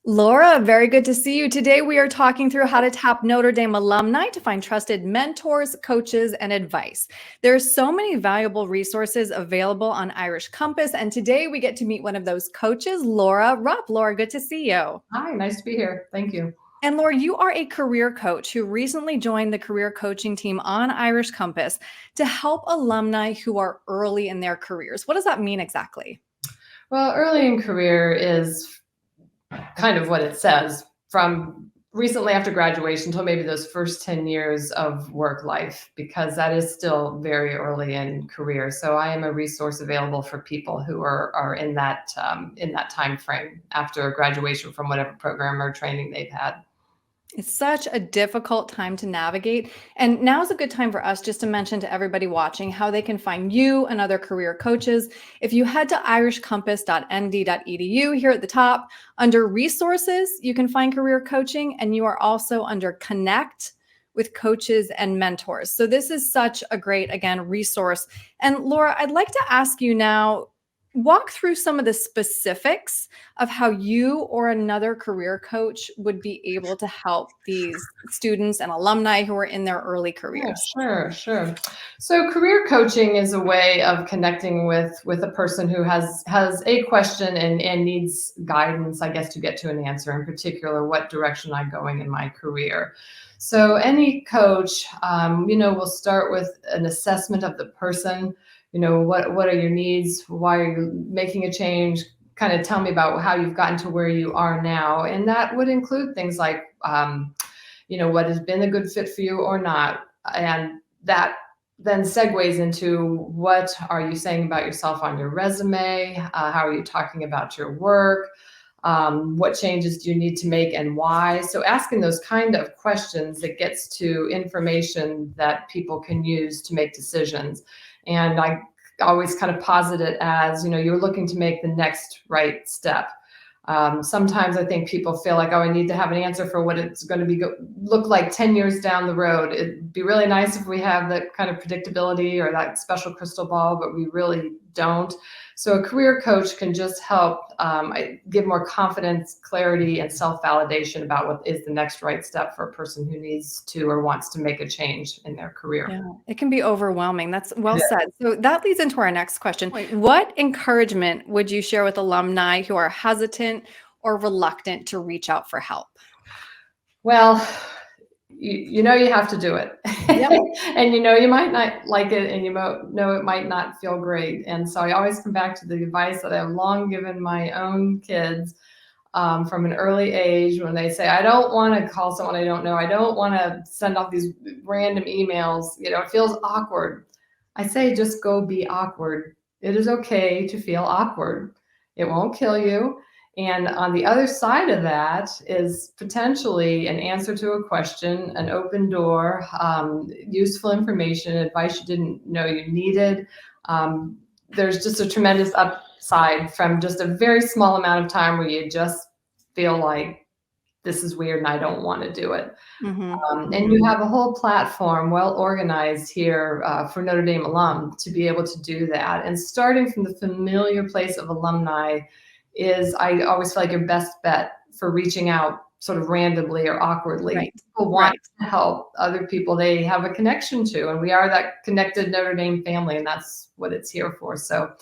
Laura, very good to see you. Today we are talking through how to tap Notre Dame alumni to find trusted mentors, coaches, and advice. There are so many valuable resources available on Irish Compass, and today we get to meet one of those coaches, Laura Rupp. Laura, good to see you. Hi, nice to be here. Thank you. And Laura, you are a career coach who recently joined the career coaching team on Irish Compass to help alumni who are early in their careers. What does that mean exactly? Well, early in career is kind of what it says, from recently after graduation until maybe those first 10 years of work life, because that is still very early in career. So I am a resource available for people who are in that time frame after graduation from whatever program or training they've had. It's such a difficult time to navigate. And now is a good time for us just to mention to everybody watching how they can find you and other career coaches. If you head to irishcompass.nd.edu here at the top, under resources, you can find career coaching, and you are also under connect with coaches and mentors. So this is such a great, again, resource. And Laura, I'd like to ask you now, walk through some of the specifics of how you or another career coach would be able to help these students and alumni who are in their early careers. Yeah, sure. So career coaching is a way of connecting with a person who has a question and needs guidance, I guess, to get to an answer, in particular, what direction I'm going in my career. So any coach, will start with an assessment of the person. What are your needs? Why are you making a change? Kind of tell me about how you've gotten to where you are now. And that would include things like, what has been a good fit for you or not. And that then segues into, what are you saying about yourself on your resume? How are you talking about your work? What changes do you need to make and why? So asking those kind of questions that gets to information that people can use to make decisions. And I always kind of posit it as, you're looking to make the next right step. Sometimes I think people feel like, I need to have an answer for what it's going to look like 10 years down the road. It'd be really nice if we have that kind of predictability or that special crystal ball, but we really don't. So a career coach can just help give more confidence, clarity, and self-validation about what is the next right step for a person who needs to or wants to make a change in their career. Yeah, it can be overwhelming. That's well said. So that leads into our next question. What encouragement would you share with alumni who are hesitant or reluctant to reach out for help? Well, you have to do it. Yep. And you might not like it, and it might not feel great. And so I always come back to the advice that I've long given my own kids from an early age, when they say, I don't want to call someone I don't know. I don't want to send off these random emails. It feels awkward. I say, just go be awkward. It is okay to feel awkward. It won't kill you. And on the other side of that is potentially an answer to a question, an open door, useful information, advice you didn't know you needed. There's just a tremendous upside from just a very small amount of time where you just feel like, this is weird and I don't want to do it. Mm-hmm. And you have a whole platform well organized here for Notre Dame alum to be able to do that. And starting from the familiar place of alumni is, I always feel like, your best bet for reaching out sort of randomly or awkwardly. Right. People want to help other people they have a connection to, and we are that connected Notre Dame family, and that's what it's here for. So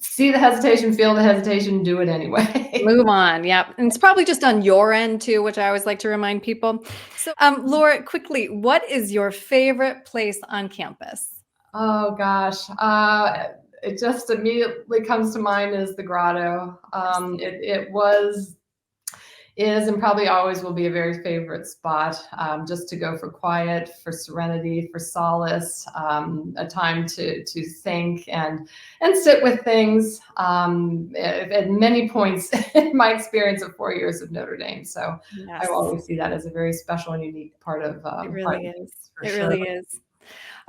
see the hesitation, feel the hesitation, do it anyway. Move on. Yeah. And it's probably just on your end too, which I always like to remind people. So Laura, quickly, what is your favorite place on campus? Oh gosh. It just immediately comes to mind is the grotto. It is, and probably always will be, a very favorite spot, just to go for quiet, for serenity, for solace, a time to think and sit with things at many points in my experience of 4 years of Notre Dame. So yes. I always see that as a very special and unique part of it really is. It really is.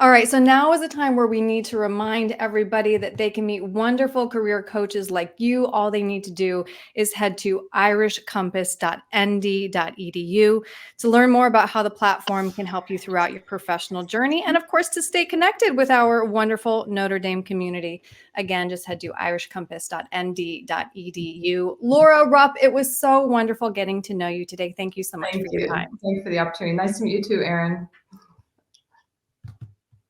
All right, so now is a time where we need to remind everybody that they can meet wonderful career coaches like you. All they need to do is head to irishcompass.nd.edu to learn more about how the platform can help you throughout your professional journey, and of course, to stay connected with our wonderful Notre Dame community. Again, just head to irishcompass.nd.edu. Laura Rupp, it was so wonderful getting to know you today. Thank you so much for your time. Thank you for the opportunity. Nice to meet you too, Erin.